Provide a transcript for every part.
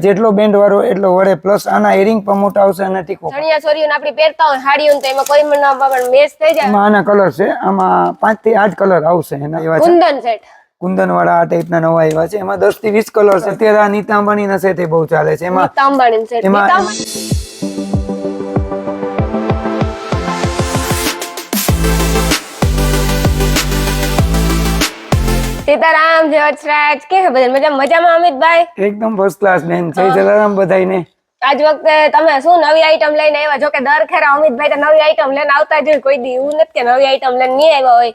જેટલો બેન્ડ વાળો એટલો વડે પ્લસ આના એરિંગ પણ મોટા આવશે અને ટીકો ચણિયા ચોરીઓ આપડી પહેરતા હોય સાડીઓ તો એમાં કોઈ પણ મેચ થઈ જાય. આમાં આના કલર છે, આમાં 5 થી 8 કલર આવશે એના એવા છે. કુંદન સેટ કુંદન વાળા આ ટાઈપના નવા આવ્યા છે, એમાં 10 થી 20 કલર છે. અત્યારે આ નીતા અંબાણીના સેટ એ બહુ ચાલે છે. એમાં નીતા અંબાણી સેટ સીતારામ જય વત્સરાજ કે બધા મજામાં અમિતભાઈ? એકદમ ફર્સ્ટ ક્લાસ બેન. જય જલારામ બધાઈને. આજ વખતે તમે શું નવી આઈટમ લઈને આવ્યા? જો કે દર ખેરા અમિતભાઈ તો નવી આઈટમ લઈને આવતા જ હોય, કોઈ દી એવું નથી કે નવી આઈટમ લઈને નહીં આવ્યા હોય.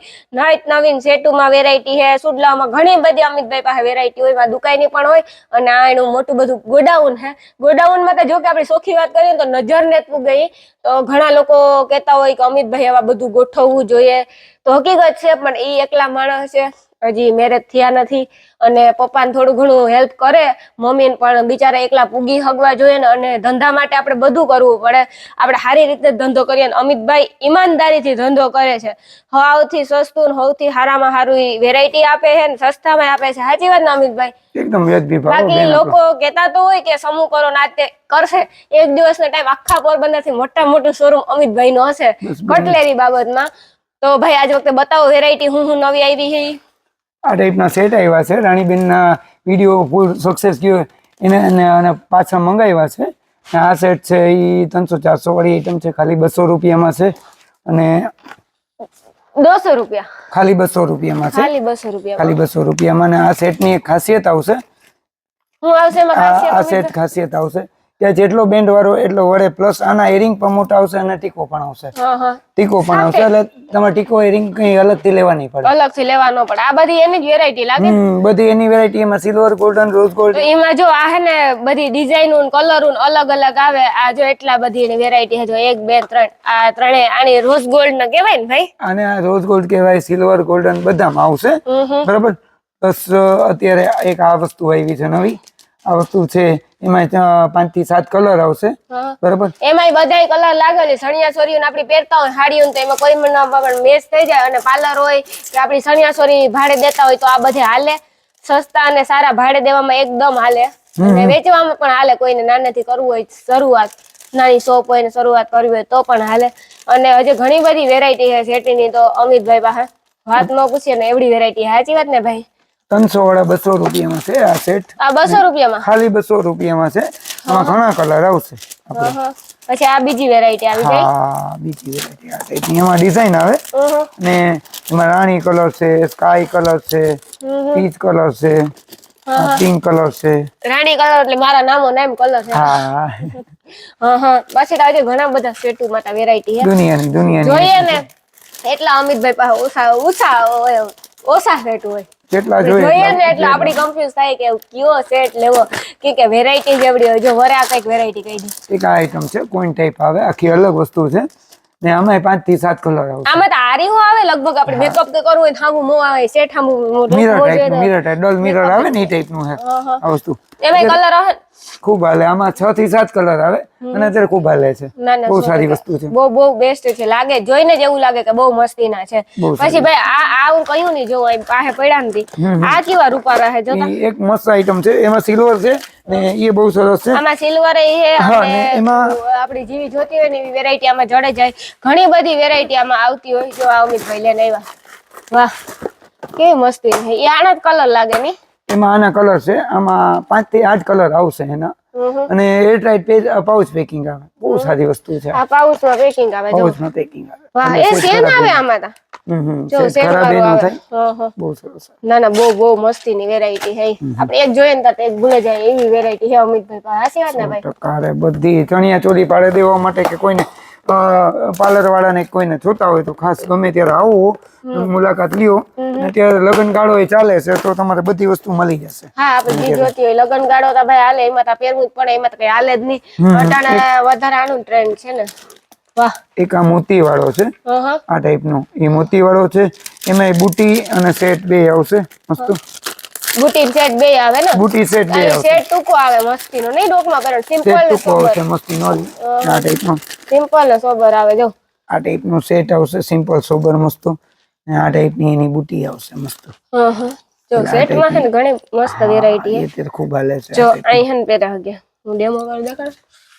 નવીન સેટુમાં વેરાયટી છે, સુડલામાં ઘણી બધી અમિતભાઈ પાસે વેરાયટી હોય, દુકાનની પણ હોય અને આ એનું મોટું બધું ગોડાઉન છે. ગોડાઉનમાં તો જો કે આપણે સોખી વાત કરીએ તો નજર ને ગઈ તો ઘણા લોકો કહેતા હોય કે અમિતભાઈ આવા બધું ગોઠવવું જોઈએ, તો હકીકત છે પણ એ એકલા માણસ છે, હજી મેરેજ થયા નથી અને પપ્પાને થોડું ઘણું હેલ્પ કરે, મમ્મીને પણ બિચારા એકલા પૂગી હગવા જોઈએ ને. અને ધંધા માટે આપણે બધું કરવું પડે, આપણે સારી રીતે ધંધો કરીએ. અમિતભાઈ ઈમાનદારીથી ધંધો કરે છે, સૌથી સસ્તું સૌથી સારામાં સારું વેરાયટી આપે છે ને સસ્તામાં આપે છે. સાચી વાત ને અમિતભાઈ? એકદમ વ્યાજબી ભાવ. બાકી લોકો કહેતા તો હોય કે સમૂહ કરો ના તે કરશે, એક દિવસનો ટાઈમ આખા પોરબંદર થી મોટું શોરૂમ અમિતભાઈ નો હશે કટલેરી બાબતમાં. તો ભાઈ આજ વખતે બતાવો વેરાયટી હું નવી આવી છે. આ ટાઈપના સેટ આવ્યા છે, રાણીબેનના વિડીયો ફૂલ સક્સેસ ગયો એને પાછા મંગાવ્યા છે. આ સેટ છે એ 300-400 વાળી આઈટમ છે, ખાલી 200 રૂપિયામાં છે. અને 200 રૂપિયા ખાલી 200 રૂપિયામાં છે, ખાલી 200 રૂપિયા ખાલી 200 રૂપિયામાં. અને આ સેટની એક ખાસિયત આવશે. હું આવશે આ સેટ ખાસિયત આવશે કે જેટલો બેન્ડ વાળો એટલો વડે પ્લસ આના એરિંગ પણ મોટા આવશે અને ટીકો પણ આવશે. ટીકો પણ આવશે એટલે તમારે ટીકો એરિંગ કઈ અલગથી લેવા નહીં પડે, અલગથી લેવા ન પડે. આ બધી એની જ વેરાયટી લાગે. બધી એની વેરાયટી. એમાં સિલ્વર, ગોલ્ડન, રોઝ ગોલ્ડ. એમાં જો આ હે ને બધી ડિઝાઇન કલર અલગ અલગ આવે. આ જો એટલા બધી એની વેરાયટી છે, જો 1 2 3 આ ત્રણે આની રોઝ ગોલ્ડ ને કહેવાય ને ભાઈ? આને રોઝ ગોલ્ડ કહેવાય, સિલ્વર, ગોલ્ડન બધામાં આવશે. બરાબર. બસ અત્યારે એક આ વસ્તુ આવી છે નવી. આ વસ્તુ છે એમાં 5 થી 7 કલર આવશે. બરાબર. એમાં બધાય કલર લાગે. ચણિયા ચોરીઓ આપડી પહેરતા હોય સાડીઓ તો એમાં કોઈ પણ મેચ થઈ જાય. અને પાર્લર હોય કે આપડી ચણિયા ચોરી ભાડે દેતા હોય તો આ બધે હાલે. સસ્તા અને સારા ભાડે દેવામાં એકદમ હાલે અને વેચવામાં પણ હાલે. કોઈને નાનેથી કરવું હોય શરૂઆત, નાની શોપ હોય ને શરૂઆત કરવી હોય તો પણ હાલે. અને હજી ઘણી બધી વેરાયટી છે સેટીની, તો અમિતભાઈ પાસે વાત ન પૂછીએ ને એવડી વેરાયટી. સાચી વાત ને ભાઈ? 300 વાળા 200 રૂપિયામાં છે આ સેટ. આ 200 રૂપિયામાં? ખાલી 200 રૂપિયામાં છે. આમાં ઘણા કલર આવશે. પછી આ બીજી વેરાયટી આવી ગઈ. હા, બીજી વેરાયટી આ ટાઈપની. એમાં ડિઝાઇન આવે ને એમાં રાણી કલર છે, સ્કાય કલર છે, પીચ કલર છે, પિંક કલર છે. રાણી કલર એટલે મારા નામ કલર છે. હા. પછી તો આજે ઘણા બધા સેટુ માટે વેરાયટી છે. દુનિયાની જોઈએ ને એટલા અમિતભાઈ પાસે ઓછા સેટ હોય. જેટલા જોઈએ ને એટલે આપડી કન્ફ્યુઝ થાય કે કયો સેટ લેવો, કે વેરાયટી જેવડી હોય. જો વરે આ કઈક વેરાયટી કહી દી. એક આઈટમ છે, કોઈન ટાઈપ આવે, આખી અલગ વસ્તુ છે ને. આમાં 5 થી 7 કલર આવશે. આમાં તો આરી હું આવે લગભગ. આપણે મેકઅપ કે કરવું હોય થાંભું મો આવે, સેટ થાંભું મિરર ટાઈપ ડોલ મિરર આવે ને એ ટાઈપનું છે આ વસ્તુ. એમાં કલર આવે ખૂબ હાલે. આમાં 6 થી 7 કલર આવે અને અત્યારે ખૂબ હાલે છે. બહુ સારી વસ્તુ છે, બહુ બેસ્ટ છે. લાગે જોઈને જ એવું લાગે કે બહુ મસ્તીના છે. પછી ભાઈ આવું કયું નહીં જો પાસે પડ્યા નથી. આ કેવા રૂપારા છે જોતા? એક મસ્ત આઈટમ છે. એમાં સિલ્વર છે ને એ બહુ સરસ છે. આમાં સિલ્વર છે અને એમાં આપણી જેવી જોતી હોય ને એવી વેરાયટી આમાં જડે જાય. ઘણી બધી વેરાયટી આમાં આવતી હોય. જો આ અમિતભાઈ લઈને આવ્યા. વાહ, કેવી મસ્તી છે. એ આના જ કલર લાગે ને? એમાં આના કલર છે. આમાં 5 થી 8 કલર આવશે એના. અને એરટાઇટ પાઉચ પેકિંગ આવે. બહુ સારી વસ્તુ છે. આ પાઉચમાં પેકિંગ આવે. પાઉચમાં પેકિંગ આવે. વાહ, એ સેમ આવે આમાં તા. જો ખરાબ એનું થાય. બહુ સરસ. ના બહુ મસ્તીની વેરાયટી છે. આપણે એક જોઈએ ને તો એક ભૂલે જાય એવી વેરાયટી છે અમિતભાઈ પાસે. સાચી વાત ને ભાઈ? ટકારે બધી ચણિયા ચોરી પાડે દેવા માટે કે કોઈને પાર્લર વાળાને કોઈને જોતા હોય તો ખાસ ગમે ત્યારે આવો, મુલાકાત લ્યો. અત્યારે લગ્ન ગાળો એ ચાલે છે તો તમારે બધી વસ્તુ મળી જશે. હા, આપણે જે જોતી હોય લગ્ન ગાળો તો ભાઈ હાલે. એમાં તો પહેરવું જ પડે. એમાં તો કઈ હાલે જ નહીં. અટાણે વધારે આનું ટ્રેન્ડ છે ને. વાહ, એક આ મોતી વાળો છે. આ ટાઈપ નો એ મોતી વાળો છે. એમાં બુટી અને સેટ બે આવશે. મસ્ત બુટી સેટ બે આવે ને? બુટી સેટ બે આવશે. સેટ ટૂંકો આવે મસ્તીનો, નહીં ડોકમાં પહેરવાનો. સિમ્પલ ને સોબર. મસ્તીનો આ ટાઈપ નો સિમ્પલ ને સોબર આવે. જો આ ટાઈપ નો સેટ આવશે, સિમ્પલ સોબર મસ્ત. આ ટાઈપ ની એની બુટી આવશે મસ્ત. જો સેટ માં છે ને ઘણી મસ્ત વેરાયટી એ અત્યારે ખૂબ હાલે છે જો અહીં હન પહેરા ગયા હું ડેમો કરી દેખાડ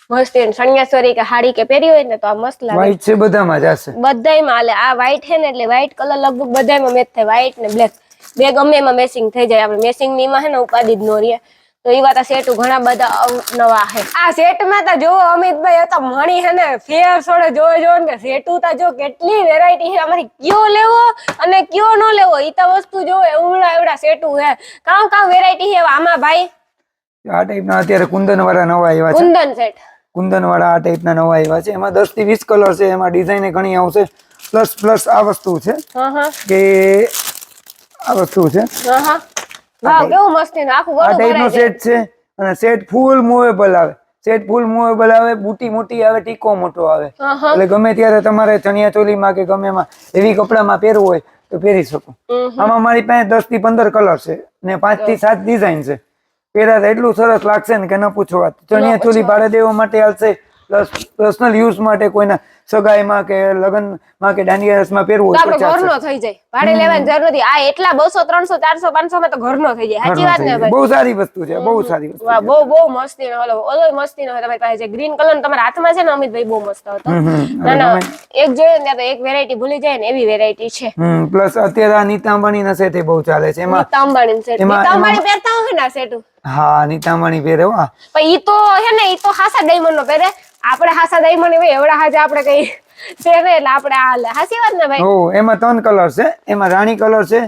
મસ્ત એન સન્યાસરી કે હાડી કે પહેરી હોય ને તો આ મસ્ત લાગે વ્હાઈટ છે બધામાં જશે બધાયમાં હાલે આ વ્હાઈટ છે ને એટલે વ્હાઈટ કલર લગભગ બધાયમાં મેચ થાય વ્હાઈટ ને બ્લેક બે ગમે એમાં મેચિંગ થઈ જાય આપણે મેચિંગ ની માં હે ને ઉપાધિ જ નો રહે તો એ વાત આ સેટ ઘણા બધા નવા છે આ સેટ માં તો જો અમિતભાઈ હતા મણી હે ને ફેર છોડે જો ને સેટુ તા જો કેટલી વેરાયટી છે અમારી કયો લેવો અને કયો નો લેવો ઈ તો વસ્તુ જો એવડા સેટુ હે કામ વેરાયટી છે આમાં ભાઈ આ ટાઈપના અત્યારે કુંદન વાળા નવા આવ્યા છે કુંદન સેટ કુંદન વાળા આ ટાઈપના નવા આવ્યા છે એમાં 10 થી 20 કલર છે એમાં ડિઝાઇન ઘણી આવશે પ્લસ આ વસ્તુ છે કે આ વસ્તુ છે વાવ કેવું મસ્તી ને આખું આ ગળું ટાઈપનો ભરાય સેટ છે અને સેટ ફૂલ મૂવેબલ આવે બુટી મોટી આવે ટીકો મોટો આવે એટલે ગમે ત્યારે તમારે ચણિયા ચોલીમાં કે ગમે એમાં એવી કપડામાં પહેરવું હોય તો પહેરી શકો આમાં મારી પાસે 10 થી 15 કલર છે ને 5 થી 7 ડિઝાઇન છે પહેરા એટલું સરસ લાગશે ને કે ન પૂછો વાત ચણિયા ચોલી ભાડે દેવા માટે આવશે પ્લસ પર્સનલ યુઝ માટે કોઈના સગાઈમાં કે લગ્નમાં કે દાંડિયા રસમાં પહેરવું હોય તો ઘરનો થઈ જાય ભાડે લેવાની જરૂર નથી આ એટલા 200 300 400 500 માં તો ઘરનો થઈ જાય સાચી વાત ને ભાઈ બહુ સારી વસ્તુ છે બહુ સારી વસ્તુ વાહ બહુ મસ્તી નો ઓલો મસ્તી નો તમારી પાસે ગ્રીન કલર તમારા હાથમાં છે ને અમિતભાઈ બહુ મસ્ત હતો ના એક જોઈએ ને તો એક વેરાયટી ભૂલી જાય ને એવી વેરાયટી છે પ્લસ અત્યારે આ નીતા અંબાણી ના સેટ બહુ ચાલે છે એમાં નીતા અંબાણી સેટ નીતા અંબાણી પહેરતા હોય ને આ સેટ હા નીતા અંબાણી પહેરે હો પણ ઈ તો હે ને ઈ તો હાસા ડાયમંડ નો પહેરે આપણે હાસા ડાયમંડ ભાઈ એવડા હાજે આપણે કઈ પહેરે એટલે આપણે હાલે હાસી વાત ને ભાઈ ઓ એમાં 3 કલર છે એમાં રાણી કલર છે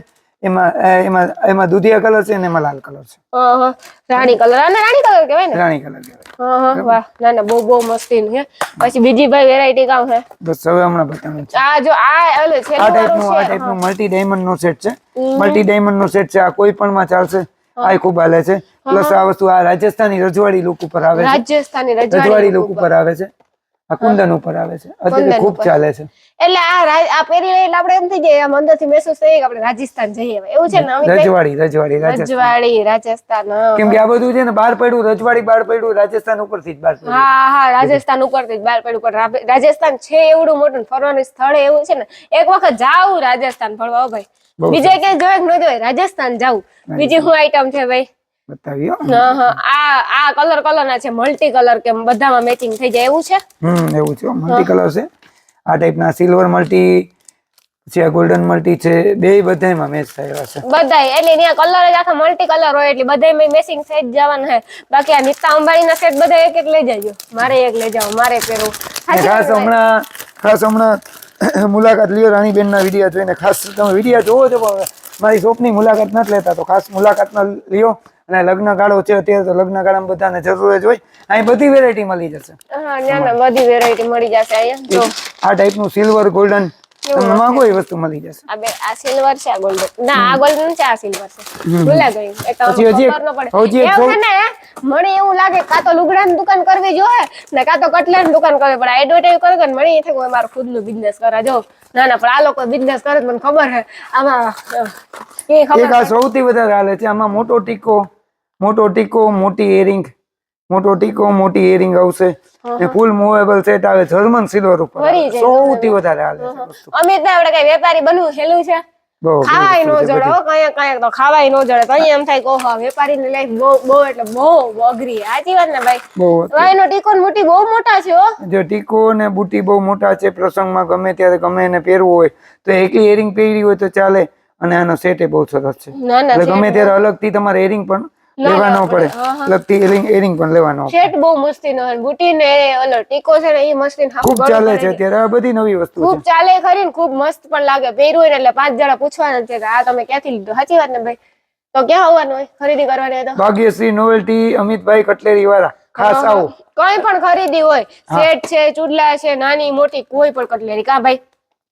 એમાં દુધિયા કલર છે અને એમાં લાલ કલર છે રાણી કલર અને રાણી કલર કહેવાય ને રાણી કલર કહેવાય વાહ ના બહુ મસ્તી છે પછી બીજી ભાઈ વેરાયટી કામ છે બસ હવે હમણાં બતાવું છું આ જો આ ઓલો છે આ ટાઈપનું મલ્ટી ડાયમંડ નો સેટ છે મલ્ટી ડાયમંડ નો સેટ છે આ કોઈ પણ માં ચાલશે આ ખૂબ હાલે છે પ્લસ આ વસ્તુ આ રાજસ્થાની રજવાડી લુક ઉપર આવે છે રાજસ્થાની રજવાડી લુક ઉપર આવે છે આ કુંદન ઉપર આવે છે અત્યારે ખૂબ ચાલે છે એટલે આ પહેરી લઈને આપણે એમ થઈ જાય આમ અંદરથી મહેસૂસ થઈ કે આપણે રાજસ્થાન જઈએ એવું છે ને રજવાડી રાજસ્થાન કેમ કે આ બધું છે ને બહાર પડ્યું રજવાડી બહાર પડ્યું રાજસ્થાન ઉપરથી જ બહાર પડ્યું હા રાજસ્થાન ઉપરથી જ બહાર પડ્યું પણ રાજસ્થાન છે એવડું મોટું ફરવાનું સ્થળ એવું છે ને એક વખત જાવ રાજસ્થાન ફરવા ભાઈ બીજે ક્યાંય જોયે ન જોયે રાજસ્થાન જાવ બીજી શું આઈટમ છે ભાઈ બતાવ્યો આ કલર ના છે મલ્ટી કલર કે બધામાં મેચિંગ થઈ જાય એવું છે એવું છે મલ્ટી કલર છે આ ટાઈપના સિલ્વર મલ્ટી છે ગોલ્ડન મલ્ટી છે બે બધામાં મેચ થયેલા છે બધાય એટલે ત્યાં કલર જ આખા મલ્ટી કલર હોય એટલે બધામાં મેચિંગ થઈ જ જવાનું છે બાકી આ નીતા અંબાણી ના સેટ બધા એક લઈ જાજો મારે એક લઈ જાવ મારે પહેરવું ખાસ હમણાં મુલાકાત લ્યો રાણીબેન ના વિડીયો જોઈને ખાસ તમે વિડીયો જોવો છો પણ મારી શોપની મુલાકાત નથી લેતા તો ખાસ મુલાકાત લ્યો અને લગ્ન ગાળો છે અત્યારે તો લગ્ન ગાળામાં બધાને જરૂર જ હોય અહીં બધી વેરાયટી મળી જશે બધી વેરાયટી મળી જશે અહીંયા આ ટાઈપનું સિલ્વર ગોલ્ડન તમને માંગો એ વસ્તુ મળી જશે આ સિલ્વર છે આ ગોલ્ડન ના આ ગોલ્ડન છે આ સિલ્વર છે ભૂલા ગઈ મને એવું લાગે કાં તો લુગડાની દુકાન કરવી જોઈએ ને કાં તો કટલાની દુકાન કરવી પડે એડવર્ટાઈઝ કરે ને મને એ થાય મારું ખુદનું બિઝનેસ કરા જો ના પણ આ લોકો બિઝનેસ કરે મને ખબર છે આમાં એક આ સૌથી વધારે હાલે છે આમાં મોટો ટીકો મોટી એરિંગ આવશે ફૂલ મૂવેબલ સેટ આવે જર્મન સિલ્વર ઉપર સૌથી વધારે હાલે છે અમિત આપણે કઈ વેપારી બનવું હેલું છે ખાવાય નો જડે હો કયા તો ખાવાય નો જડે તો એમ થાય કે ઓહો વેપારી ની લાઈફ બહુ એટલે બહુ અઘરી સાચી વાત ને ભાઈ એનો ટીકો ને બુટી બહુ મોટા છે હો જો ટીકો ને બુટી બહુ મોટા છે પ્રસંગમાં ગમે ત્યારે ગમે એને પહેરવું હોય તો એકલી એરિંગ પહેરી હોય તો ચાલે અને આનો સેટ એ બહુ સરસ છે એટલે ગમે ત્યારે અલગથી તમારે એરિંગ પણ લેવા ન પડે અલગથી એરિંગ પણ લેવાનો સેટ બહુ મસ્તી નો બુટી ને ઓલો ટીકો છે ને એ મસ્તી ખૂબ ચાલે છે અત્યારે આ બધી નવી વસ્તુ છે ખૂબ ચાલે ખરી ને ખૂબ મસ્ત પણ લાગે પહેર્યું એટલે 5 જણા પૂછવાના છે કે આ તમે ક્યાંથી લીધું સાચી વાત ને ભાઈ તો ક્યાં આવવાનું હોય ખરીદી કરવાની હોય તો ભાગ્યશ્રી નોવેલ્ટી અમિતભાઈ કટલેરી વાળા ખાસ આવો કઈ પણ ખરીદી હોય સેટ છે ચૂડલા છે નાની મોટી કોઈ પણ કટલેરી કા ભાઈ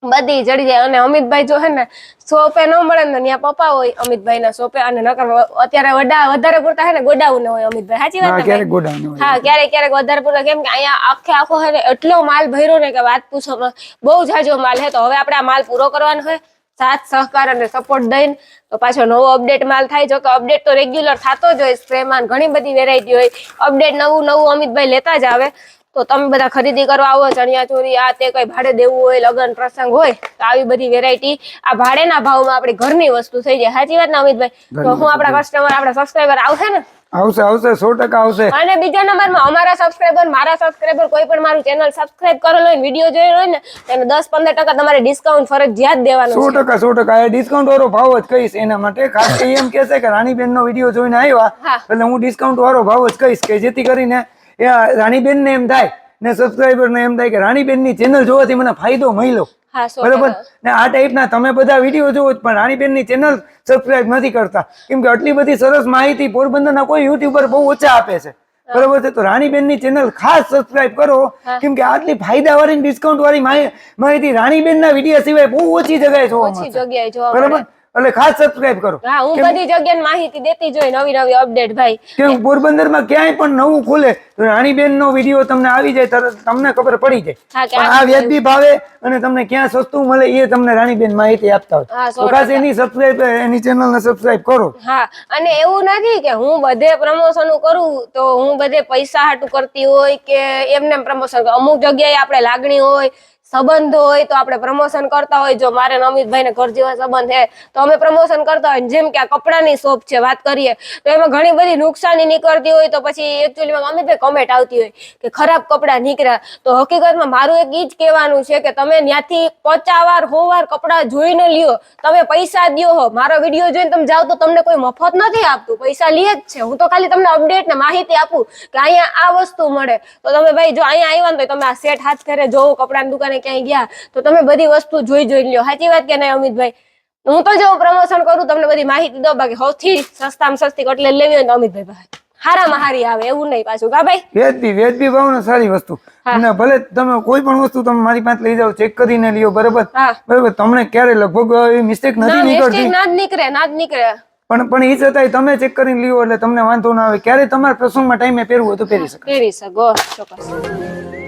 બધી જડી જાય અને અમિતભાઈ જો હે ને સોપે ન મળે ને ત્યાં પપ્પા હોય અમિતભાઈ ના સોપે અને નકર અત્યારે વધારે પૂરતા હે ને ગોડાઉન હોય અમિતભાઈ સાચી વાત ને હા ક્યારેક વધારે પૂરતા કેમ કે અહીંયા આખો હે ને એટલો માલ ભર્યો ને કે વાત પૂછો બહુ જાજો માલ હે તો હવે આપણે આ માલ પૂરો કરવાનો હોય સાથ સહકાર અને સપોર્ટ દઈને તો પાછો નવો અપડેટ માલ થાય જો કે અપડેટ તો રેગ્યુલર થતો જ હોય સ્પ્રેમાં ઘણી બધી વેરાયટી હોય અપડેટ નવું અમિતભાઈ લેતા જ આવે તો તમે બધા ખરીદી કરવા આવો ચણિયા ચોરી આ તે કઈ ભાડે દેવું હોય લગ્ન પ્રસંગ હોય તો આવી બધી વેરાયટી આ ભાડેના ભાવમાં આપણી ઘરની વસ્તુ થઈ જાય. સાચી વાત ને અમિતભાઈ? તો હું આપણા કસ્ટમર આપણા સબસ્ક્રાઈબર આવશે ને? આવશે આવશે 100% આવશે. અને બીજા નંબરમાં અમારા સબસ્ક્રાઈબર મારા સબસ્ક્રાઈબર કોઈ પણ મારું ચેનલ સબસ્ક્રાઇબ કરેલું હોય વિડીયો જોયેલો હોય ને તેને 10-15% તમારે ડિસ્કાઉન્ટ ફરજિયાત દેવાનું છે. 100% આ ડિસ્કાઉન્ટ વાળો ભાવ જ કહીશ એના માટે. ખાસ કરી એમ કહેશે કે રાણીબેન નો વિડીયો જોઈને આવ્યા એટલે હું ડિસ્કાઉન્ટ વાળો ભાવ જ કહીશ કે જેથી કરીને રાણીબેન ને એમ થાય ને સબસ્ક્રાઈબર ને એમ થાય કે રાણીબેન ની ચેનલ જોવાથી મને ફાયદો મળ્યો. હા, બરાબર ને આ ટાઈપના તમે બધા વિડીયો જોવો પણ રાણીબેન ની ચેનલ સબસ્ક્રાઇબ નથી કરતા કેમ કે આટલી બધી સરસ માહિતી પોરબંદરના કોઈ યુટ્યુબર બહુ ઓછા આપે છે. બરોબર છે? તો રાણીબેન ની ચેનલ ખાસ સબસ્ક્રાઇબ કરો કેમ કે આટલી ફાયદા વાળી ડિસ્કાઉન્ટ વાળી માહિતી રાણીબેન ના વિડીયો સિવાય બહુ ઓછી જગ્યાએ જોવા મળે. બરોબર એટલે ખાસ સબસ્ક્રાઇબ કરો. હા, હું બધી જગ્યાએ માહિતી દેતી જોઈ નવી નવી અપડેટ ભાઈ. કેમ પોરબંદરમાં ક્યાંય પણ નવું ખુલે તો રાણીબેન નો વિડીયો તમને આવી જાય તરત તમને ખબર પડી જાય. પણ આ વ્યાજબી ભાવે અને તમને ક્યાં સસ્તું મળે એ તમને રાણીબેન માહિતી આપતા હોય તો ખાસ એની સબસ્ક્રાઇબ એની ચેનલ ને સબસ્ક્રાઇબ કરો. હા, અને એવું નથી કે હું બધે પ્રમોશન કરું તો હું બધે પૈસા હાટું કરતી હોય કે એમને પ્રમોશન. અમુક જગ્યાએ આપણે લાગણી હોય સંબંધ હોય તો આપણે પ્રમોશન કરતા હોય. જો મારે અમિતભાઈ ને ઘર જેવા સંબંધ છે તો અમે પ્રમોશન કરતા હોય. જેમ કે આ કપડાની શોપ છે વાત કરીએ તો એમાં ઘણી બધી નુકસાની નીકળતી હોય તો પછી એકચ્યુઅલી અમિતભાઈ કમેન્ટ આવતી હોય કે ખરાબ કપડા નીકળ્યા. તો હકીકતમાં મારું એક ઈ જ કહેવાનું છે કે તમે ત્યાંથી 50 વાર 100 વાર કપડા જોઈને લ્યો. તમે પૈસા દ્યો હો મારો વિડીયો જોઈને તમે જાઓ તો તમને કોઈ મફત નથી આપતું, પૈસા લે જ છે. હું તો ખાલી તમને અપડેટ ને માહિતી આપું કે અહીંયા આ વસ્તુ મળે. તો તમે ભાઈ જો અહીંયા આવ્યા ને તો તમે આ સેટ હાથ કરે જોવો કપડાની દુકાને ક્યાંય ગયા તો તમે બધી વસ્તુ જોઈ લ્યો. સાચી વાત કે નહીં અમિતભાઈ? હું તો જો પ્રમોશન કરું તમને બધી માહિતી દઉં બાકી સૌથી સસ્તામાં સસ્તી કટલેટ લેવી હોય તો અમિતભાઈ પાસે હારામાં હારી આવે એવું નહીં પાછું કા ભાઈ? વ્યાજબી ભાવનો સારી વસ્તુ અને ભલે તમે કોઈ પણ વસ્તુ તમે મારી પાસે લઈ જાઓ ચેક કરીને લ્યો. બરોબર બરોબર તમને ક્યારે લગભગ મિસ્ટેક નથી નીકળતી. ના જ નીકળે પણ એ છતાંય તમે ચેક કરીને લ્યો એટલે તમને વાંધો ના આવે. ક્યારે તમારા પ્રસંગમાં ટાઈમે પહેરવું હોય તો પહેરી શકો. ચોક્કસ.